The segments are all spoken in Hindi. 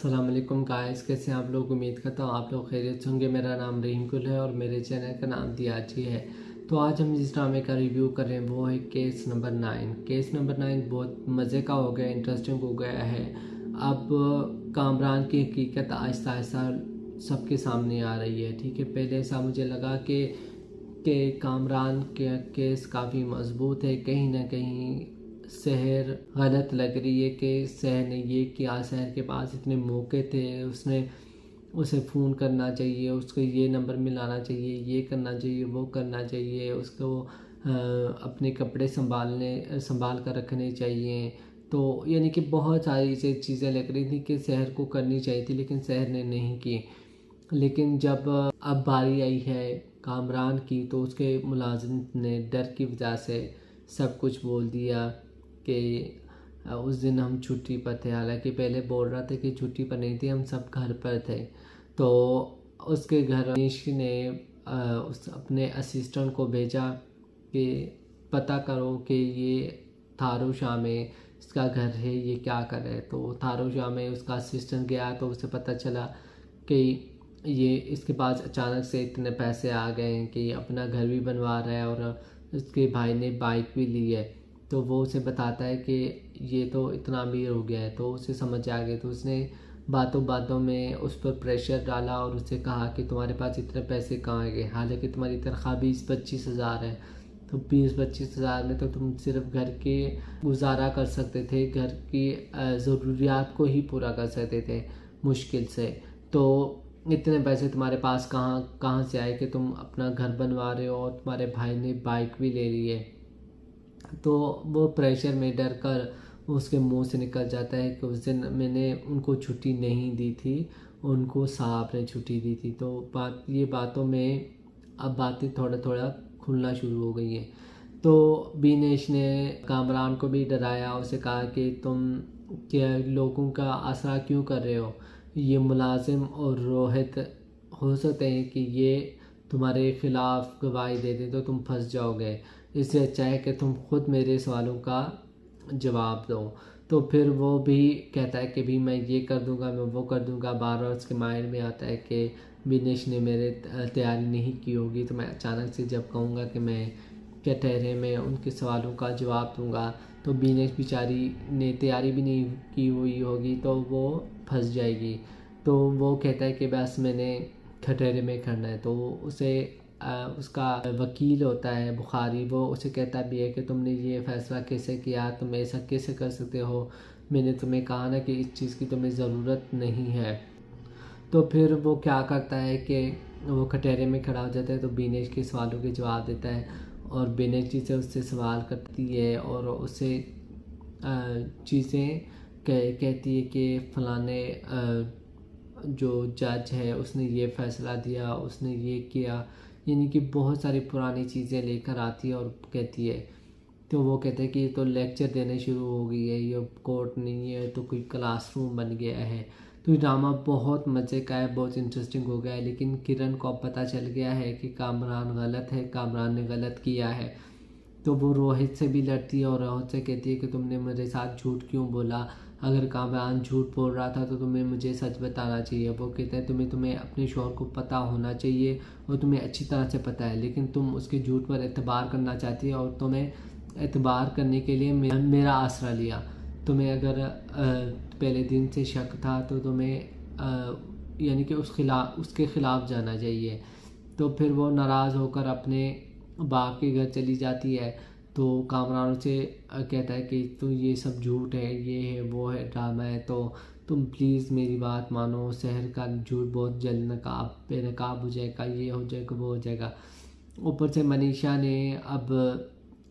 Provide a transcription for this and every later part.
अस्सलाम वालेकुम गाइस, कैसे हैं आप लोग। उम्मीद करता हूँ आप लोग खैरियत से होंगे। मेरा नाम रहीम गुल है और मेरे चैनल का नाम दियाची है। तो आज हम जिस ड्रामे का रिव्यू कर रहे हैं वो है केस नंबर 9। केस नंबर 9 बहुत मज़े का हो गया, इंटरेस्टिंग हो गया है। अब कामरान की हकीकत आहिस्ता आहिस्ता सबके सामने आ रही है। ठीक है, पहले ऐसा मुझे लगा कि कामरान के केस काफ़ी मजबूत है, कहीं ना कहीं शहर गलत लग रही है कि शहर ने ये किया, शहर के पास इतने मौके थे, उसने उसे फ़ोन करना चाहिए, उसको ये नंबर मिलाना चाहिए, ये करना चाहिए, वो करना चाहिए, उसको अपने कपड़े संभाल कर रखने चाहिए। तो यानी कि बहुत सारी ऐसी चीज़ें लग रही थी कि शहर को करनी चाहिए थी, लेकिन शहर ने नहीं की। लेकिन जब अब बारी आई है कामरान की, तो उसके मुलाजिम ने डर की वजह से सब कुछ बोल दिया कि उस दिन हम छुट्टी पर थे। हालांकि पहले बोल रहा था कि छुट्टी पर नहीं थी, हम सब घर पर थे। तो उसके घर मनीष ने उस अपने असिस्टेंट को भेजा कि पता करो कि ये थारू शाह में इसका घर है, ये क्या कर रहा है। तो थारू शाह में उसका असिस्टेंट गया तो उसे पता चला कि ये इसके पास अचानक से इतने पैसे आ गए हैं कि अपना घर भी बनवा रहा है और उसके भाई ने बाइक भी ली है। तो वो उसे बताता है कि ये तो इतना अमीर हो गया है। तो उसे समझ आ गया, तो उसने बातों बातों में उस पर प्रेशर डाला और उससे कहा कि तुम्हारे पास इतने पैसे कहाँ गए, हालांकि तुम्हारी तनख्वाह 20-25 हज़ार है। तो 20-25 हज़ार में तो तुम सिर्फ घर के गुजारा कर सकते थे, घर की ज़रूरियात को ही पूरा कर सकते थे मुश्किल से। तो इतने पैसे तुम्हारे पास कहाँ से आए कि तुम अपना घर बनवा रहे हो और तुम्हारे भाई ने बाइक भी ले ली है। तो वो प्रेशर में डर कर उसके मुंह से निकल जाता है कि उस दिन मैंने उनको छुट्टी नहीं दी थी, उनको साहब ने छुट्टी दी थी। तो बातों में अब बातें थोड़ा थोड़ा खुलना शुरू हो गई है। तो बीनेश ने कामरान को भी डराया, उसे कहा कि तुम क्या लोगों का आसरा क्यों कर रहे हो, ये मुलाजिम और रोहित हो सकते हैं कि ये तुम्हारे खिलाफ गवाही दे दें तो तुम फंस जाओगे, इससे अच्छा है कि तुम खुद मेरे सवालों का जवाब दो। तो फिर वो भी कहता है कि भी मैं ये कर दूंगा, मैं वो कर दूंगा। बार बार उसके माइंड में आता है कि बिनेश ने मेरे तैयारी नहीं की होगी, तो मैं अचानक से जब कहूँगा कि मैं क्या ठहरे मैं उनके सवालों का जवाब दूंगा, तो बिनेश बेचारी ने तैयारी भी नहीं की हुई होगी, तो वो फंस जाएगी। तो वो कहता है कि बस मैंने खटेरे में करना है। तो उसे उसका वकील होता है बुखारी, वो उसे कहता भी है कि तुमने ये फ़ैसला कैसे किया, तुम ऐसा कैसे कर सकते हो, मैंने तुम्हें कहा ना कि इस चीज़ की तुम्हें ज़रूरत नहीं है। तो फिर वो क्या करता है कि वो खटेरे में खड़ा हो जाता है, तो बीनेश के सवालों के जवाब देता है और बीनेश जी से उससे सवाल करती है और उसे चीज़ें कहती है कि फ़लाने जो जज है उसने ये फ़ैसला दिया, उसने ये किया, यानी कि बहुत सारी पुरानी चीज़ें लेकर आती है और कहती है। तो वो कहते हैं कि ये तो लेक्चर देने शुरू हो गई है, ये कोर्ट नहीं है तो कोई क्लासरूम बन गया है। तो ये ड्रामा बहुत मज़े का है, बहुत इंटरेस्टिंग हो गया है। लेकिन किरण को अब पता चल गया है कि कामरान गलत है, कामरान ने गलत किया है। तो वो रोहित से भी लड़ती है और रोहित से कहती है कि तुमने मेरे साथ झूठ क्यों बोला, अगर कामरान झूठ बोल रहा था तो तुम्हें मुझे सच बताना चाहिए। वो कहते हैं तुम्हें अपने शौहर को पता होना चाहिए और तुम्हें अच्छी तरह से पता है, लेकिन तुम उसके झूठ पर एतबार करना चाहती है और तुम्हें एतबार करने के लिए मेरा आसरा लिया। तुम्हें अगर पहले दिन से शक था तो तुम्हें यानी कि उसके ख़िलाफ़ जाना चाहिए। तो फिर वो नाराज़ होकर अपने बाप के घर चली जाती है। तो कामरान उसे कहता है कि तो ये सब झूठ है, ये है वो है, ड्रामा है, तो तुम प्लीज़ मेरी बात मानो, शहर का झूठ बहुत जल्द बेनकाब हो जाएगा, ये हो जाएगा वो हो जाएगा। ऊपर से मनीषा ने अब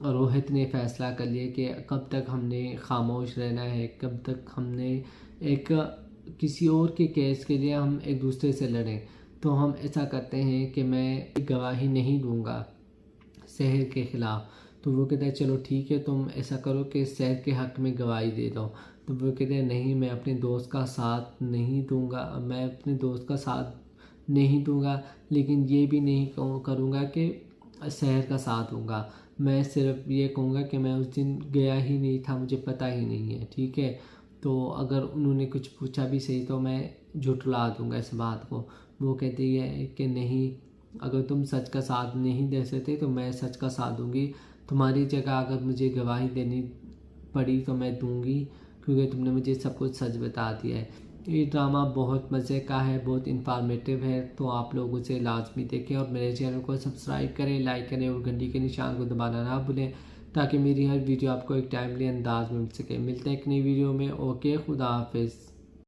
रोहित ने फ़ैसला कर लिया कि कब तक हमने खामोश रहना है, कब तक हमने एक किसी और के केस के लिए हम एक दूसरे से लड़ें। तो हम ऐसा करते हैं कि मैं गवाही नहीं दूंगा शहर के ख़िलाफ़। तो वो कहता है चलो ठीक है, तुम ऐसा करो कि शहर के हक़ में गवाही दे दो। तो वो कहते हैं नहीं, मैं अपने दोस्त का साथ नहीं दूंगा, मैं अपने दोस्त का साथ नहीं दूंगा, लेकिन ये भी नहीं करूँगा कि शहर का साथ दूंगा। मैं सिर्फ ये कहूँगा कि मैं उस दिन गया ही नहीं था, मुझे पता ही नहीं है। ठीक है, तो अगर उन्होंने कुछ पूछा भी सही तो मैं झुठला दूंगा इस बात को। वो कहती है कि नहीं, अगर तुम सच का साथ नहीं दे सकते तो मैं सच का साथ दूंगी। तुम्हारी जगह अगर मुझे गवाही देनी पड़ी तो मैं दूंगी, क्योंकि तुमने मुझे सब कुछ सच बता दिया है। ये ड्रामा बहुत मज़े का है, बहुत इन्फॉर्मेटिव है, तो आप लोग उसे लाजमी देखें और मेरे चैनल को सब्सक्राइब करें, लाइक करें और घंटी के निशान को दबाना ना भूलें, ताकि मेरी हर वीडियो आपको एक टाइमली अंदाज में मिल सके। मिलते हैं एक नई वीडियो में। ओके, खुदा हाफिज़।